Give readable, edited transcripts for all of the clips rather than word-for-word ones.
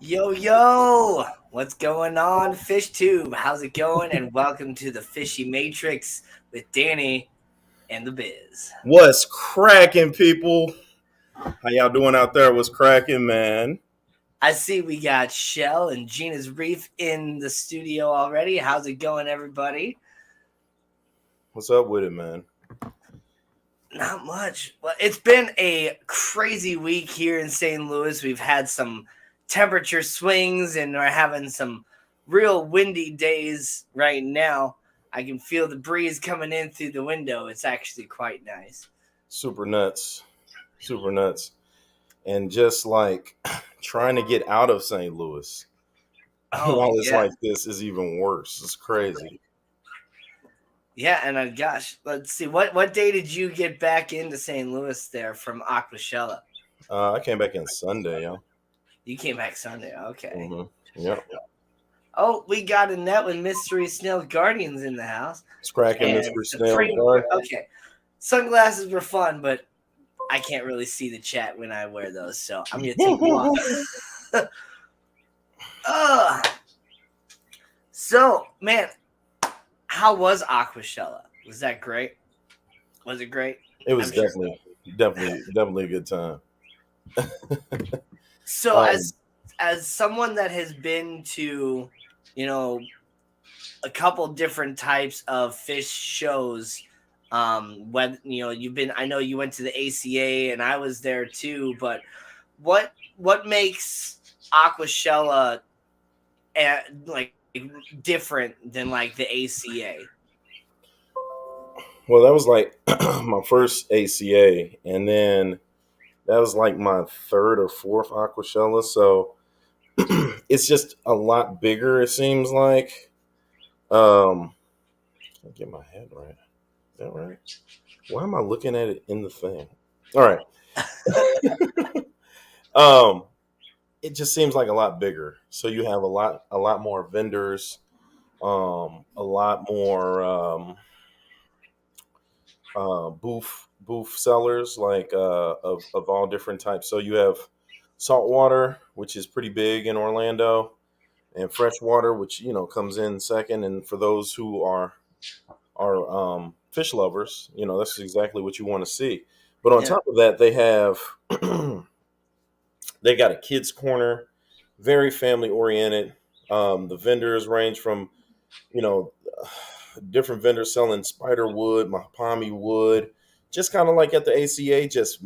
Yo, yo! What's going on, FishTube? How's it going? And welcome to the Fishy Matrix with Danny and The Bizz. What's cracking, people? How y'all doing out there? What's cracking, man? I see we got Shell and Gina's Reef in the studio already. How's it going, everybody? What's up with it, man? Not much. Well, it's been a crazy week here in St. Louis. We've had some temperature swings and we're having some real windy days right now. I can feel the breeze coming in through the window. It's actually quite nice. Super nuts. Super nuts. And just like trying to get out of St. Louis Oh, while it's yeah. like this is even worse. It's crazy. Yeah, and gosh, let's see. What day did you get back into St. Louis there from Aquachella? I came back in Sunday, yo. You came back Sunday. Okay. Yep. Oh, we got a net with Mystery Snail Guardians in the house. It's cracking, And Mr. the Snail. okay. Sunglasses were fun, but I can't really see the chat when I wear those, so I'm gonna take them off. So, man, how was Aquachella? Was that great? Was it great? It was I'm definitely a good time. So, as someone that has been to, a couple different types of fish shows, when you've been, I know you went to the ACA and I was there too, but what makes Aquachella like different than like the ACA? Well, that was like my first ACA, and then that was like my third or fourth Aquachella. So it's just a lot bigger. It seems like. I'll get my head right. Is that right? Why am I looking at it in the thing? All right. um, it just seems like a lot bigger. So you have a lot more vendors, a lot more booth sellers, like of all different types. So you have saltwater, which is pretty big in Orlando, and freshwater, which comes in second. And for those who are fish lovers, that's exactly what you want to see. But on top of that, they have they got a kids corner, very family oriented. The vendors range from you know different vendors selling spider wood, mahogany wood, just kind of like at the ACA, just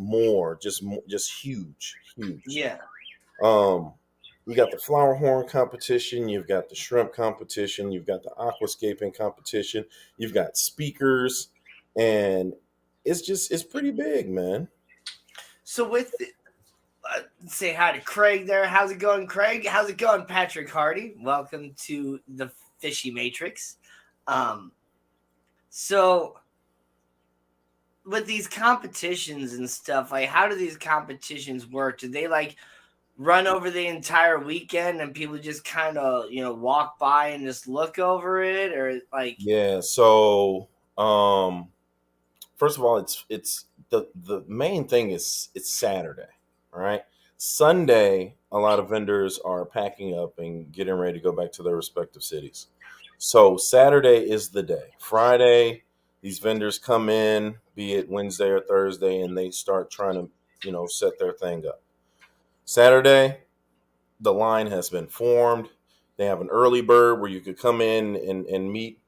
huge. Yeah. Um, you got the flower horn competition, you've got the shrimp competition, you've got the aquascaping competition, you've got speakers, and it's pretty big, man. So say hi to Craig there. How's it going, Craig? How's it going, Patrick Hardy? Welcome to the Fishy Matrix. So with these competitions and stuff, like how do these competitions work? Do they like run over the entire weekend and people just kind of, walk by and just look over it, or like Yeah. So, first of all, it's the main thing is it's Saturday, all right? Sunday, a lot of vendors are packing up and getting ready to go back to their respective cities. So Saturday is the day. Friday, these vendors come in, be it Wednesday or Thursday, and they start trying to, set their thing up. Saturday, the line has been formed. They have an early bird where you could come in and meet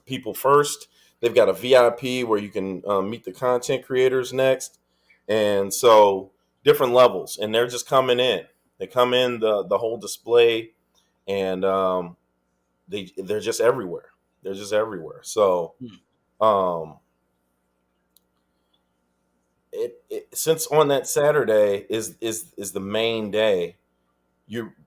people first. They've got a VIP where you can meet the content creators next. And so different levels, and they're just coming in. They come in the whole display, and they're just everywhere. They're just everywhere. So um, since on that Saturday is the main day,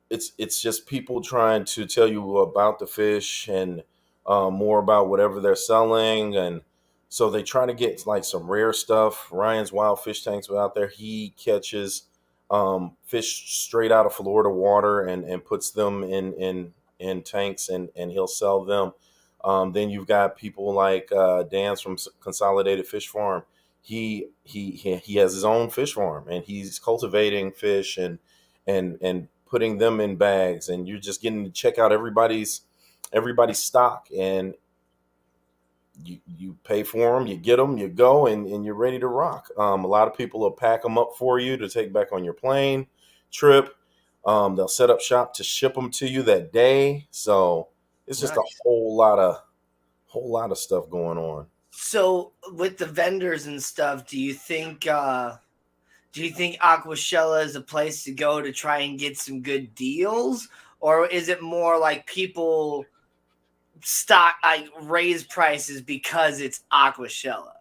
it's just people trying to tell you about the fish and more about whatever they're selling, and so they try to get like some rare stuff. Ryan's Wild Fish Tanks out there. He catches fish straight out of Florida water and puts them in tanks, and he'll sell them. Then you've got people like Dan's from Consolidated Fish Farm. He has his own fish farm, and he's cultivating fish and putting them in bags, and you're just getting to check out everybody's stock, and you pay for them, you get them, you go, and you're ready to rock. A lot of people will pack them up for you to take back on your plane trip. They'll set up shop to ship them to you that day. So it's just a Nice. whole lot of stuff going on. So with the vendors and stuff, do you think Aquachella is a place to go to try and get some good deals, or is it more like people raise prices because it's Aquachella?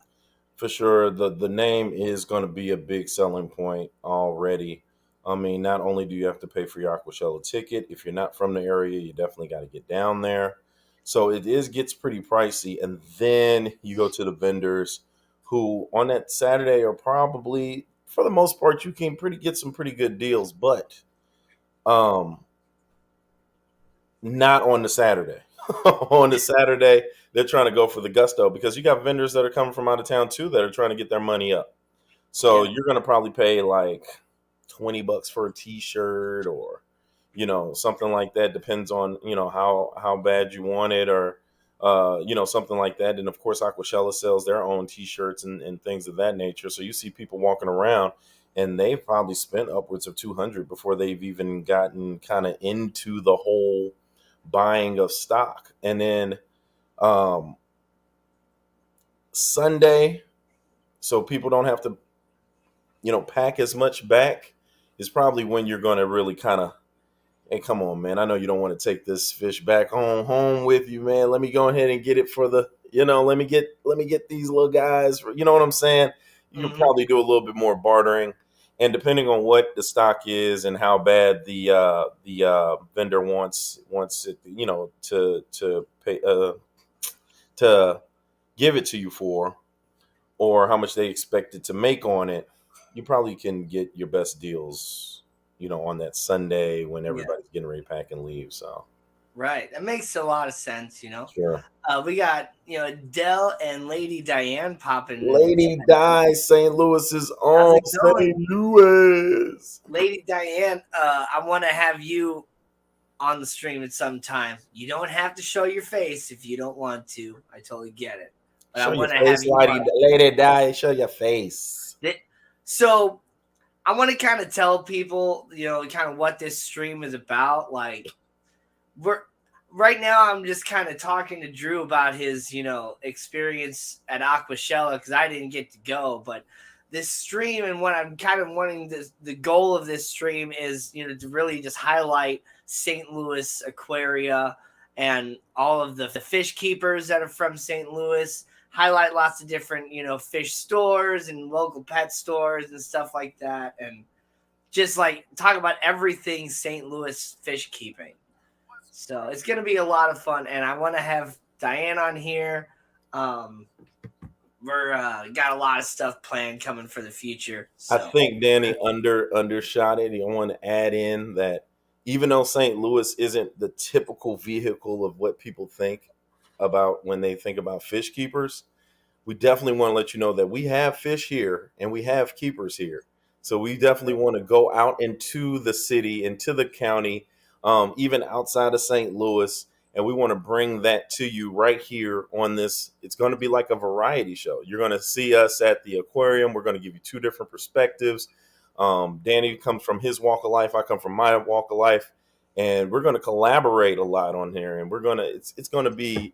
For sure, the name is going to be a big selling point already. I mean, not only do you have to pay for your Aquachella ticket, if you're not from the area, you definitely got to get down there. So gets pretty pricey, and then you go to the vendors who on that Saturday are probably, for the most part, you can get some pretty good deals, but not on the Saturday. On the Saturday, they're trying to go for the gusto, because you got vendors that are coming from out of town too that are trying to get their money up. So Yeah. you're going to probably pay like $20 for a t-shirt, or something like that. Depends on how bad you want it, or something like that. And of course, Aquachella sells their own t-shirts and things of that nature. So you see people walking around, and they've probably spent upwards of 200 before they've even gotten kind of into the whole buying of stock. And then Sunday, so people don't have to pack as much back, is probably when you're going to really kind of, hey, come on, man, I know you don't want to take this fish back home with you, man. Let me go ahead and get it for the, let me get these little guys, you know what I'm saying? You can probably do a little bit more bartering, and depending on what the stock is and how bad the vendor wants it, to pay, to give it to you for, or how much they expect it to make on it, you probably can get your best deals, on that Sunday when everybody's getting ready to pack and leave. So, Right. That makes a lot of sense, sure. We got, Adele and Lady Diane popping in the Lady chat. Di, St. Louis's How's own it going? St. Louis. Lady Diane, I want to have you on the stream at some time. You don't have to show your face if you don't want to. I totally get it. But Show I your want to have face, you Lady Di. Show your face. So I want to kind of tell people, kind of what this stream is about. Like, right now, I'm just kind of talking to Drew about his, experience at Aquachella, because I didn't get to go. But this stream, and what I'm kind of wanting, the goal of this stream is, to really just highlight St. Louis Aquaria and all of the fish keepers that are from St. Louis. Highlight lots of different, fish stores and local pet stores and stuff like that, and just like talk about everything St. Louis fish keeping. So it's going to be a lot of fun, and I want to have Diane on here. We're got a lot of stuff planned coming for the future. So. I think Danny undershot it. I want to add in that even though St. Louis isn't the typical vehicle of what people think about when they think about fish keepers, we definitely want to let you know that we have fish here and we have keepers here. So we definitely want to go out into the city, into the county, even outside of St. Louis, and we want to bring that to you right here on this. It's going to be like a variety show. You're going to see us at the aquarium. We're going to give you two different perspectives. Danny comes from his walk of life. I come from my walk of life, and we're going to collaborate a lot on here. And it's going to be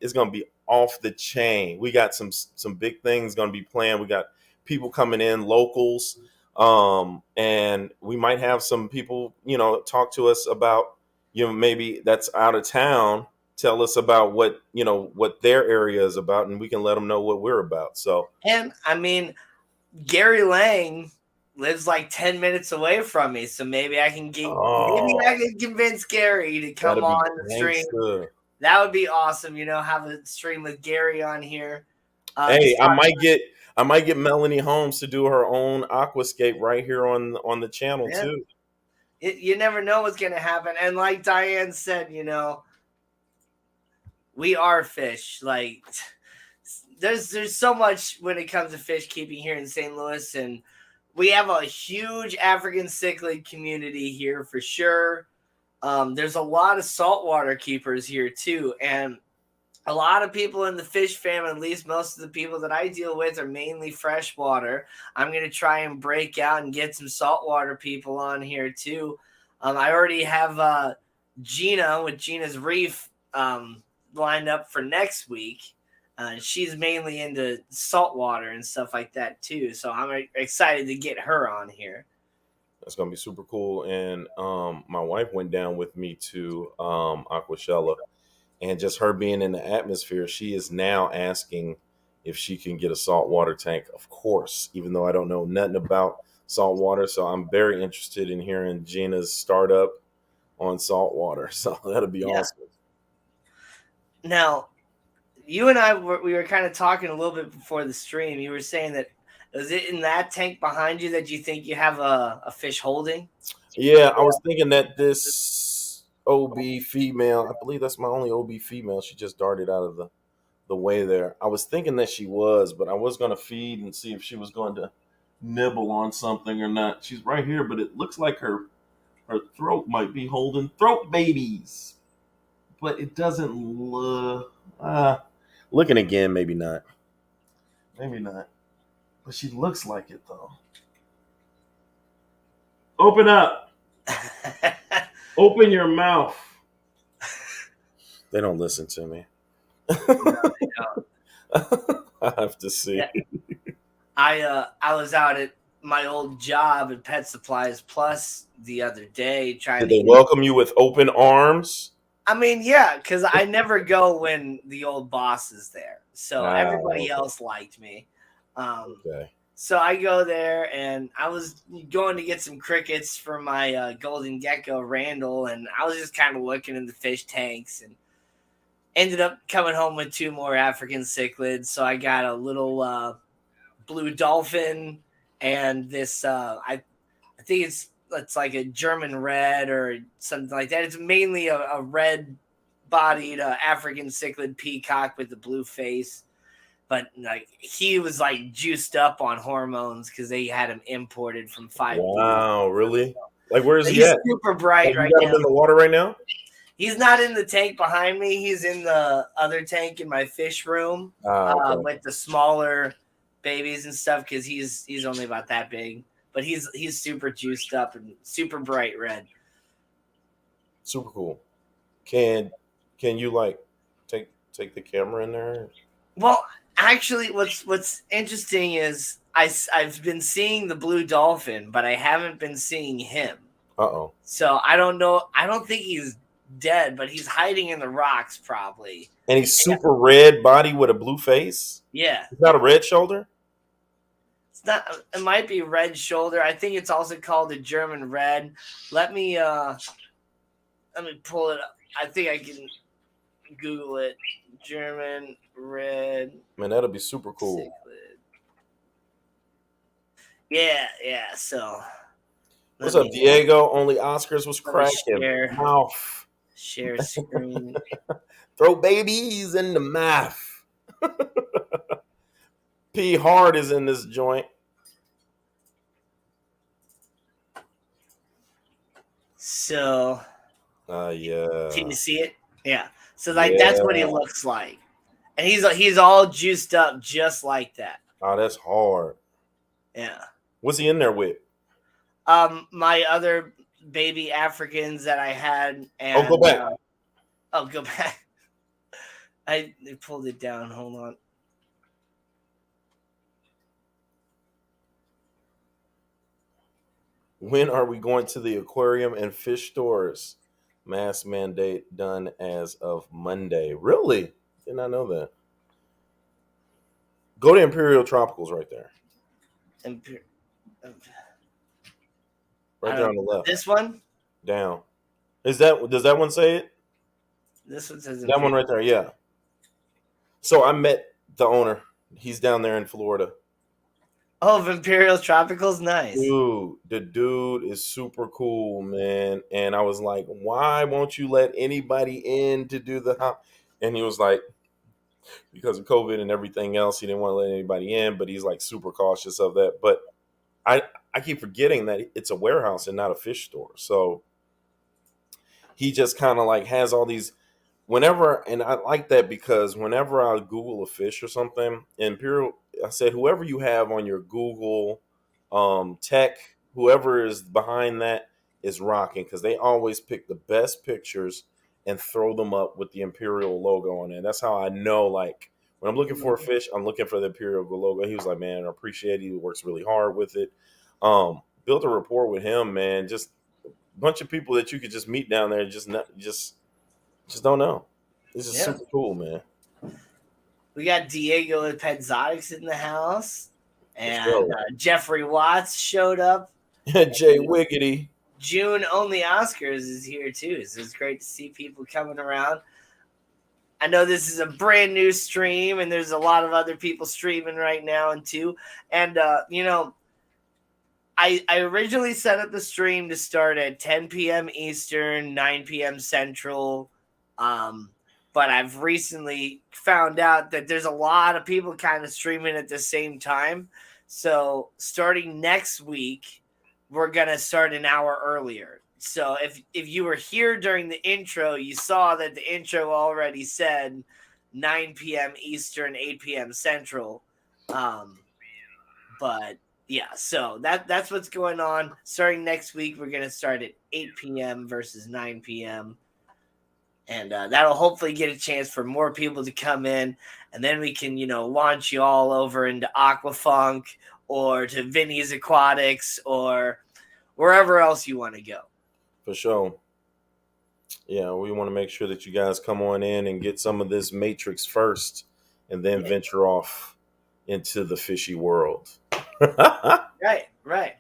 off the chain. We got some big things going to be planned. We got people coming in, locals, and we might have some people, talk to us about, maybe that's out of town. Tell us about what their area is about, and we can let them know what we're about. So, and I mean, Gary Lang lives like 10 minutes away from me, so maybe I can convince Gary to come on the stream. That would be awesome. Have a stream with Gary on here. Hey, I might get Melanie Holmes to do her own aquascape right here on the channel too. You never know what's gonna happen, and like Diane said, we are fish. Like, there's so much when it comes to fish keeping here in St. Louis, and we have a huge African cichlid community here for sure. there's a lot of saltwater keepers here too, and a lot of people in the fish family, at least most of the people that I deal with, are mainly freshwater. I'm going to try and break out and get some saltwater people on here too. I already have Gina with Gina's Reef lined up for next week. She's mainly into saltwater and stuff like that too. So I'm excited to get her on here. That's gonna be super cool. And my wife went down with me to Aquachella, and just her being in the atmosphere, she is now asking if she can get a saltwater tank. Of course, even though I don't know nothing about saltwater, so I'm very interested in hearing Gina's startup on saltwater. So that'll be awesome. Now, you and we were kind of talking a little bit before the stream. You were saying that, is it in that tank behind you that you think you have a fish holding? Yeah, I was thinking that this OB female, I believe that's my only OB female. She just darted out of the way there. I was thinking that she was, but I was going to feed and see if she was going to nibble on something or not. She's right here, but it looks like her throat might be holding throat babies. But it doesn't look... looking again, maybe not. Maybe not. But she looks like it, though. Open up. Open your mouth. They don't listen to me. No, they don't. I have to see. Yeah. I was out at my old job at Pet Supplies Plus the other day trying Did they welcome you with open arms? I mean, yeah, because I never go when the old boss is there. So everybody else liked me. Okay. So I go there, and I was going to get some crickets for my golden gecko, Randall, and I was just kind of looking in the fish tanks and ended up coming home with 2 more African cichlids. So I got a little blue dolphin and this, I think it's like a German red or something like that. It's mainly a red-bodied African cichlid peacock with the blue face. But like he was like juiced up on hormones because they had him imported from 5. Wow, really? Like, where is he he's at? Super bright right now. now. In the water right now? He's not in the tank behind me. He's in the other tank in my fish room Okay. with the smaller babies and stuff because he's only about that big. But he's super juiced up and super bright red. Super cool. Can you like take the camera in there? Well, actually, what's interesting is I've been seeing the blue dolphin, but I haven't been seeing him. Uh-oh. So I don't know. I don't think he's dead, but he's hiding in the rocks probably. And he's super red body with a blue face? Yeah. He's got a red shoulder? It's not. It might be red shoulder. I think it's also called a German red. Let me pull it up. I think I can Google it. German red. Man, that'll be super cool. Cichlid. Yeah. So, what's up, Diego? Only Oscars was cracking. Mouth. Share screen. Throw babies in the mouth. P Hard is in this joint. So. Yeah. Can you see it? Yeah. So that's what he looks like, and he's all juiced up just like that. Oh, that's hard. Yeah. What's he in there with? My other baby Africans that I had. And, go back. Go back. They pulled it down. Hold on. When are we going to the aquarium and fish stores? Mask mandate done as of Monday. Really? Did not know that. Go to Imperial Tropicals right there. Right there on the left. This one? Down. Does that one say it? This one says that one right there, yeah. So I met the owner. He's down there in Florida. Oh, of Imperial Tropicals? Nice. Dude, the dude is super cool, man. And I was like, why won't you let anybody in to do the hop? And he was like, because of COVID and everything else, he didn't want to let anybody in, but he's like super cautious of that. But I keep forgetting that it's a warehouse and not a fish store. So he just kind of like has all these whenever, and I like that because whenever I Google a fish or something, Imperial, I said whoever you have on your Google tech, whoever is behind that is rocking because they always pick the best pictures and throw them up with the Imperial logo on it. That's how I know, like, when I'm looking for a fish, I'm looking for the Imperial logo. He was like, man, I appreciate it. He works really hard with it. Built a rapport with him, man. Just a bunch of people that you could just meet down there, just not, just don't know. This is Yeah. super cool, man. We got Diego and Pedzotix in the house, For and sure. Jeffrey Watts showed up. Jay Wiggity. June Only Oscars is here too, so it's great to see people coming around. I know this is a brand new stream, and there's a lot of other people streaming right now and too. And I originally set up the stream to start at 10 p.m. Eastern, 9 p.m. Central. But I've recently found out that there's a lot of people kind of streaming at the same time. So starting next week, we're going to start an hour earlier. So if you were here during the intro, you saw that the intro already said 9 p.m. Eastern, 8 p.m. Central. But yeah, so that's what's going on. Starting next week, we're going to start at 8 p.m. versus 9 p.m. And that'll hopefully get a chance for more people to come in. And then we can, launch you all over into Aquafunk or to Vinny's Aquatics or wherever else you want to go. For sure. Yeah, we want to make sure that you guys come on in and get some of this Matrix first and then venture off into the fishy world. Right.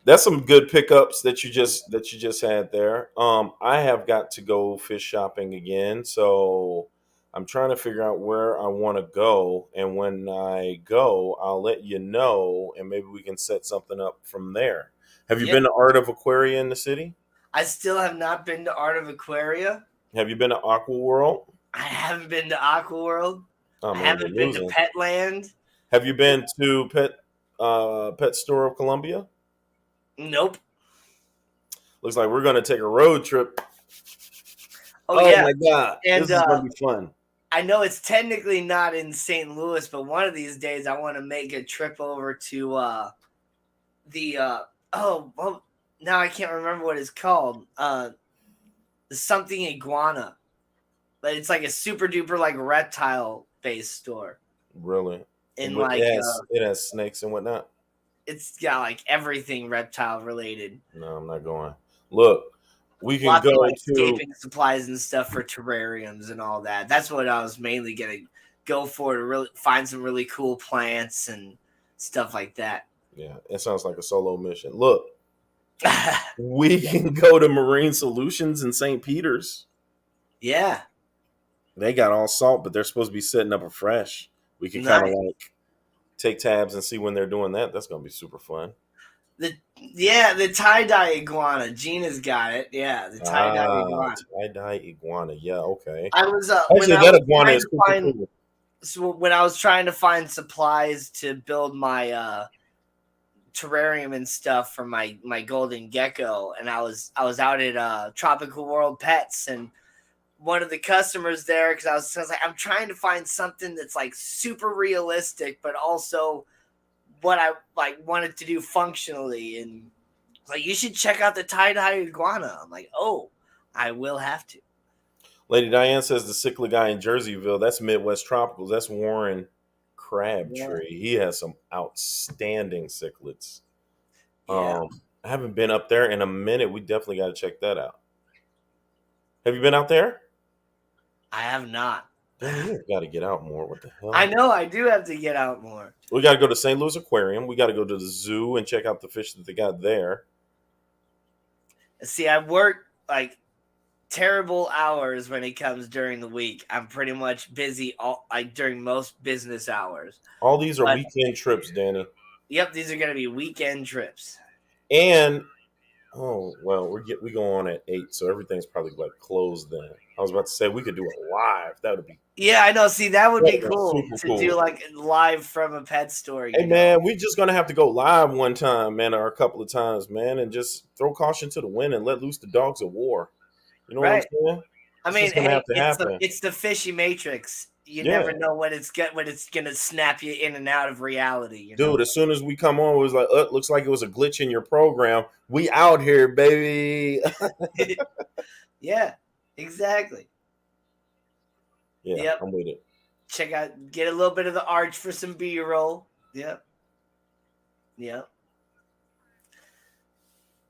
That's some good pickups that you just had there. I have got to go fish shopping again, so I'm trying to figure out where I want to go, and when I go, I'll let you know, and maybe we can set something up from there. Have you been to Art of Aquaria in the city? I still have not been to Art of Aquaria. Have you been to Aqua World? I haven't been to Aqua World. Oh, I man, haven't been to Petland. Have you been to Pet Store of Columbia? Nope. Looks like we're going to take a road trip. Oh yeah. My God. And this is going to be fun. I know it's technically not in St. Louis, but one of these days I want to make a trip over to now I can't remember what it's called. The something iguana. But it's like a super duper like reptile based store. Really? And it has snakes and whatnot. It's got like everything reptile related. No, I'm not going. Look, we can Lots go of, like, to escaping supplies and stuff for terrariums and all that. That's what I was mainly gonna go for, to really find some really cool plants and stuff like that. Yeah, it sounds like a solo mission. Look, we can go to Marine Solutions in St. Peter's. Yeah. They got all salt, but they're supposed to be setting up a fresh. We can kind of like take tabs and see when they're doing that. That's going to be super fun. The tie-dye iguana. Gina's got it. Yeah, the tie-dye iguana. Tie-dye iguana. Yeah, okay. I was actually that iguana is cool. So when I was trying to find supplies to build my terrarium and stuff for my golden gecko, and I was out at Tropical World Pets, and one of the customers there, because I was like, I'm trying to find something that's like super realistic, but also what I like wanted to do functionally. And like, you should check out the tie-dye iguana. I'm like, oh, I will have to. Lady Diane says the cichlid guy in Jerseyville, that's Midwest Tropicals. That's Warren Crabtree. Yeah. He has some outstanding cichlids. Yeah. I haven't been up there in a minute. We definitely got to check that out. Have you been out there? I have not. Damn, you got to get out more. What the hell? I know. I do have to get out more. We got to go to St. Louis Aquarium. We got to go to the zoo and check out the fish that they got there. See, I work like terrible hours when it comes during the week. I'm pretty much busy during most business hours. All these are weekend trips, Danny. Yep, these are going to be weekend trips. And we go on at 8, so everything's probably like closed then. I was about to say we could do it live. That would be Yeah, I know. See, that would be cool super to do cool. like live from a pet store. Hey man, we just gonna have to go live one time, man, or a couple of times, man, and just throw caution to the wind and let loose the dogs of war. You know what I'm Right. saying? I It's mean, just gonna hey, have to happen. it's the Fishy Matrix. You Yeah, never know when it's gonna snap you in and out of reality. You know. dude. As soon as we come on, it was like, looks like it was a glitch in your program. We out here, baby. Yeah. Exactly. Yeah, Yep. I'm with it. Check out. Get a little bit of the arch for some B-roll. Yep. Yep.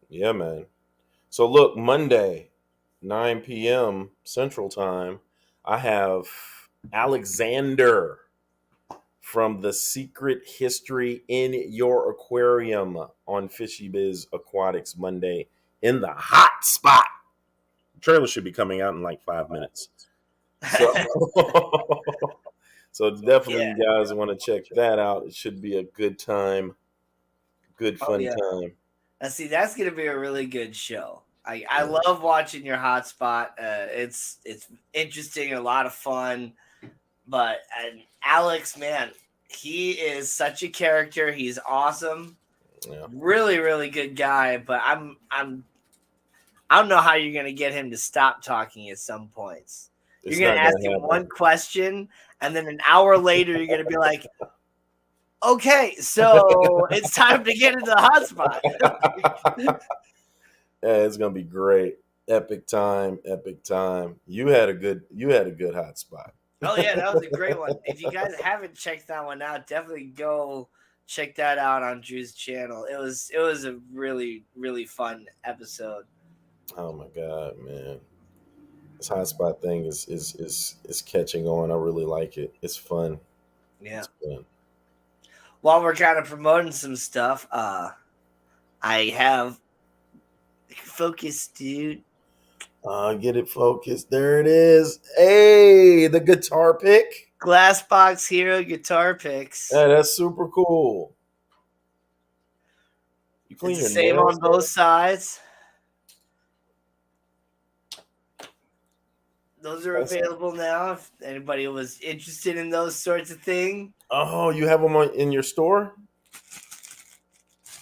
Yeah, man. So look, Monday, 9 p.m. Central Time, I have Alexander from The Secret History in Your Aquarium on FishyBizzAquatics Monday in the hot spot. The trailer should be coming out in like 5 minutes. So, so definitely Yeah. you guys want to check that out. It should be a good time, good Oh fun yeah. time. Now, see, that's gonna be a really good show. I love watching your hotspot. It's interesting, a lot of fun. But and Alex, man, he is such a character. He's awesome. Yeah. Really, really good guy. But I don't know how you're gonna get him to stop talking at some points. It's You're gonna not ask gonna him happen. one question, and then an hour later, you're gonna be like, "Okay, so it's time to get into the hotspot." Yeah, it's gonna be great. Epic time, epic time. You had a good hot spot. Oh yeah, that was a great one. If you guys haven't checked that one out, definitely go check that out on Drew's channel. It was a really, really fun episode. Oh my god, man. This hotspot thing is catching on. I really like it. It's fun. Yeah. It's fun. While we're kind of promoting some stuff, I have focus, dude. Get it focused. There it is. Hey, the guitar pick. Glassbox Hero guitar picks. Yeah, that's super cool. You clean It's the your same nails. on both sides. Those are available now. If anybody was interested in those sorts of things. Oh, you have them in your store?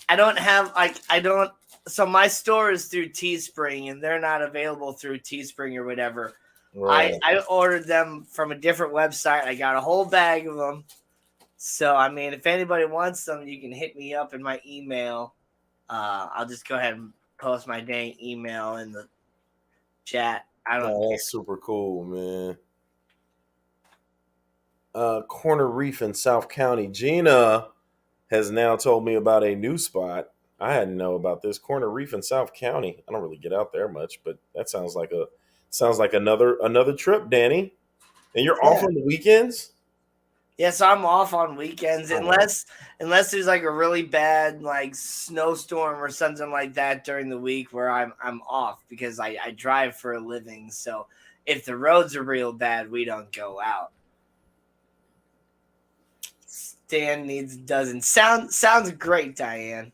I don't have I don't. So my store is through Teespring, and they're not available through Teespring or whatever. Right. I ordered them from a different website. I got a whole bag of them. So I mean, if anybody wants them, you can hit me up in my email. I'll just go ahead and post my dang email in the chat. I don't care. That's super cool, man. Corner Reef in South County. Gina has now told me about a new spot. I hadn't know about this Corner Reef in South County. I don't really get out there much, but that sounds like another trip, Danny. And you're off on the weekends? Yeah, so I'm off on weekends unless there's like a really bad like snowstorm or something like that during the week where I'm off because I drive for a living. So if the roads are real bad, we don't go out. Stan needs a dozen. Sounds great, Diane.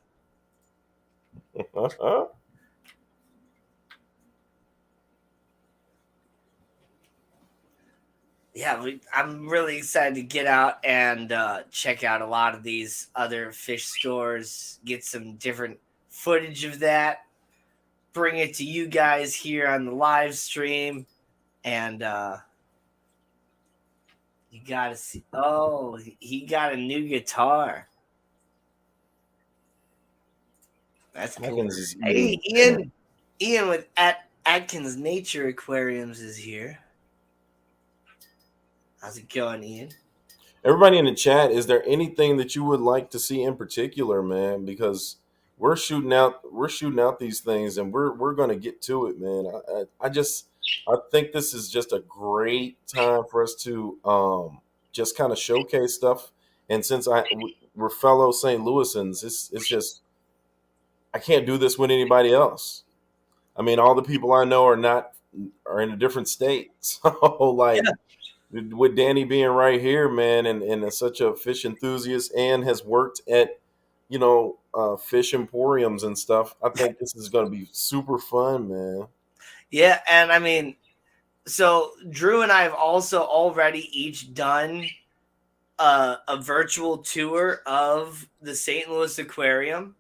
Yeah, I'm really excited to get out and check out a lot of these other fish stores, get some different footage of that, bring it to you guys here on the live stream, and you gotta see. Oh, he got a new guitar. That's cool. Hey, Ian with Atkins Nature Aquariums is here. How's it going, Ian? Everybody in the chat, is there anything that you would like to see in particular, man? Because we're shooting out these things, and we're gonna get to it, man. I think this is just a great time for us to just kind of showcase stuff. And since we're fellow St. Louisans, it's just I can't do this with anybody else. I mean, all the people I know are in a different state, so like. Yeah. With Danny being right here, man, and such a fish enthusiast and has worked at, fish emporiums and stuff, I think this is going to be super fun, man. Yeah, and I mean, So Drew and I have also already each done a virtual tour of the St. Louis Aquarium.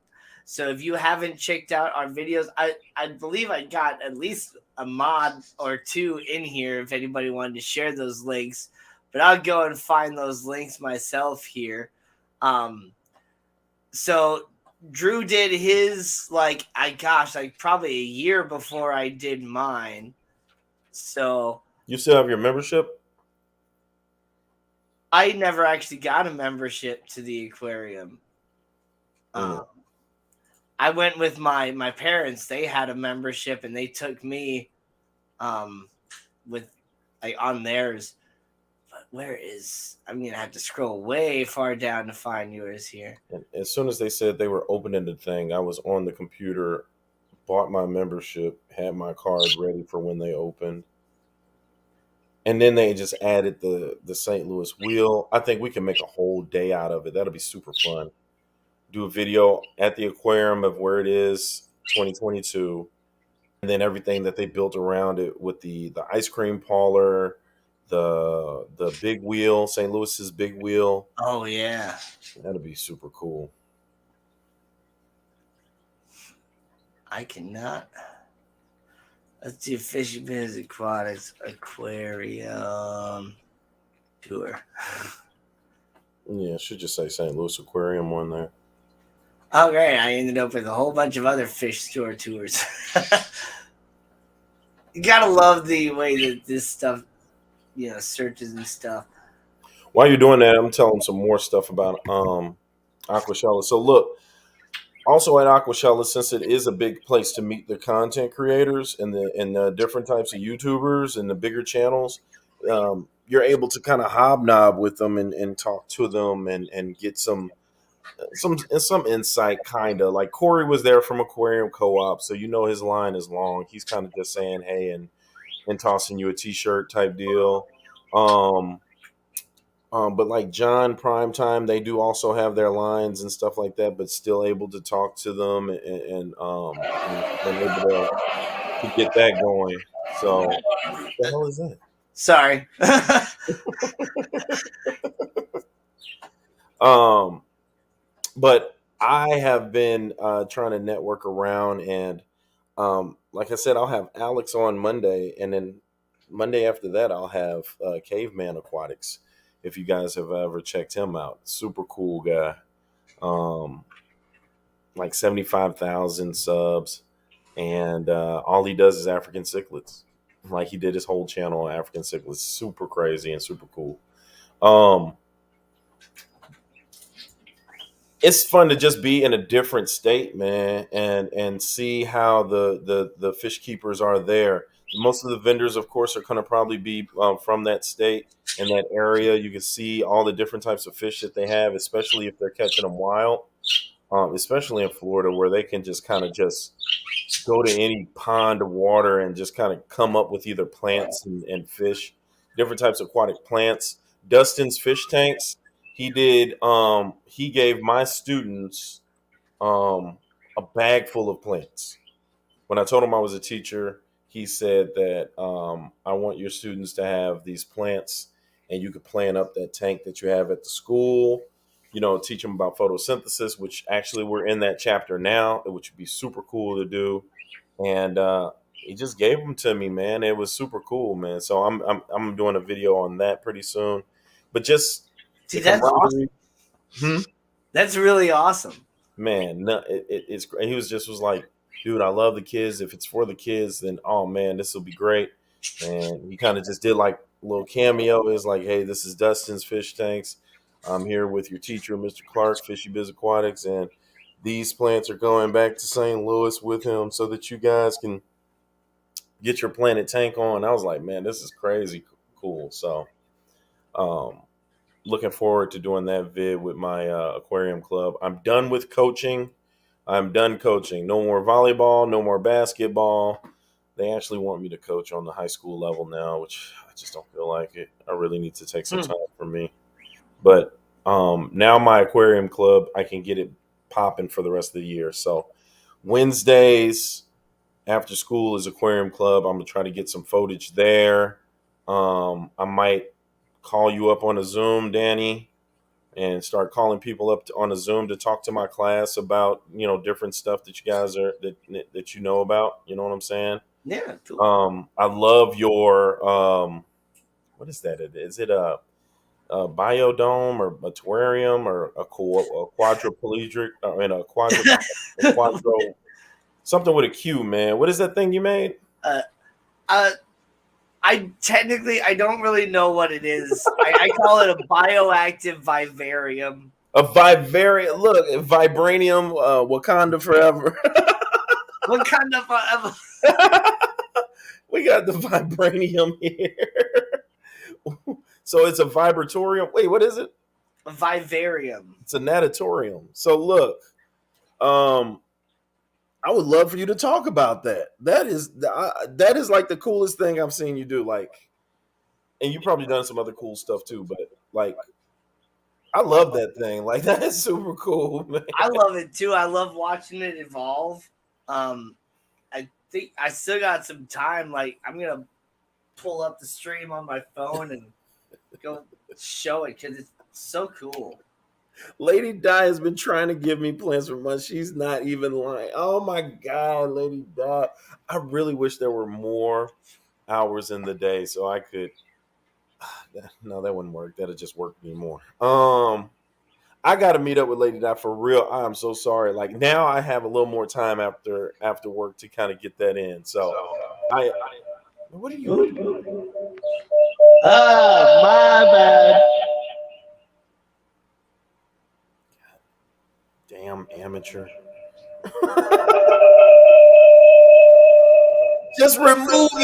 So if you haven't checked out our videos, I believe I got at least a mod or two in here if anybody wanted to share those links. But I'll go and find those links myself here. So Drew did his like probably a year before I did mine. So You still have your membership? I never actually got a membership to the aquarium. Mm. I went with my parents. They had a membership and they took me um with like on theirs. But where is I'm gonna have to scroll way far down to find yours here. And as soon as they said they were opening the thing, I was on the computer, bought my membership, had my card ready for when they opened. And then they just added the St. Louis wheel. I think we can make a whole day out of it. That'll be super fun. Do a video at the aquarium of where it is 2022, and then everything that they built around it with the ice cream parlor, the big wheel, St. Louis's big wheel. Oh yeah. That'll be super cool. I cannot. Let's do FishyBizzAquatics Aquarium tour. Yeah, should just say St. Louis Aquarium on there. Oh great! I ended up with a whole bunch of other fish store tours. You gotta love the way that this stuff, searches and stuff. While you're doing that, I'm telling some more stuff about Aquachella. So look, also at Aquachella, since it is a big place to meet the content creators and the different types of YouTubers and the bigger channels, you're able to kind of hobnob with them and talk to them and get some insight. Kind of like Corey was there from Aquarium Co-op, so you know his line is long. He's kind of just saying hey and tossing you a T-shirt type deal. Um, but like John Primetime, they do also have their lines and stuff like that, but still able to talk to them and able to get that going. So, what the hell is that? Sorry. Um, but I have been trying to network around, and like I said, I'll have Alex on Monday, and then Monday after that, I'll have Caveman Aquatics. If you guys have ever checked him out, super cool guy. Um, like 75,000 subs, and all he does is African cichlids. Like he did his whole channel on African cichlids, super crazy and super cool. Um, it's fun to just be in a different state, man, and see how the fish keepers are there. Most of the vendors, of course, are going to probably be from that state and that area. You can see all the different types of fish that they have, especially if they're catching them wild. Especially in Florida, where they can just kind of just go to any pond of water and just kind of come up with either plants and fish, different types of aquatic plants. Dustin's fish tanks, he gave my students a bag full of plants. When I told him I was a teacher, he said that I want your students to have these plants and you could plant up that tank that you have at the school, teach them about photosynthesis, which actually we're in that chapter now, which would be super cool to do. And he just gave them to me, man. It was super cool, man. So I'm doing a video on that pretty soon. But just See, the that's awesome. camaraderie. Hmm? That's really awesome. Man, no, it's great. He was like, dude, I love the kids. If it's for the kids, then oh man, this will be great. And he kind of just did like a little cameo. Is like, hey, this is Dustin's fish tanks. I'm here with your teacher, Mr. Clark, FishyBizzAquatics, and these plants are going back to St. Louis with him so that you guys can get your planted tank on. I was like, man, this is crazy cool. So, um, looking forward to doing that vid with my aquarium club. I'm done with coaching. I'm done coaching. No more volleyball, no more basketball. They actually want me to coach on the high school level now, which I just don't feel like it. I really need to take some time for me. But now my aquarium club, I can get it popping for the rest of the year. So Wednesdays, After school is aquarium club. I'm gonna try to get some footage there. I might call you up on a Zoom, Danny, and start calling people up on a Zoom to talk to my class about different stuff that you guys are that you know about. You know what I'm saying? Yeah, cool. I love your what is that? Is it a biodome or a terrarium or a quadriplegic a quadro something with a Q, man? What is that thing you made? uh, uh, I don't really know what it is. I call it a bioactive vivarium. A vivarium. Look, vibranium. Wakanda forever. What kind of We got the vibranium here. So it's a vibratorium. Wait, what is it? a vivarium? It's a natatorium. So look, um, I would love for you to talk about that. That is like the coolest thing I've seen you do. Like, and you've probably done some other cool stuff too. But like, I love that thing. Like, that is super cool, man. I love it too. I love watching it evolve. I think I still got some time. Like, I'm gonna pull up the stream on my phone and go show it because it's so cool. Lady Di has been trying to give me plans for months. She's not even lying. Oh my God, Lady Di. I really wish there were more hours in the day so I could. No, that wouldn't work. That'd just work me more. I got to meet up with Lady Di for real. I am so sorry. Like, now I have a little more time after work to kind of get that in. So I. What are you? Oh, my bad. Damn amateur. Just remove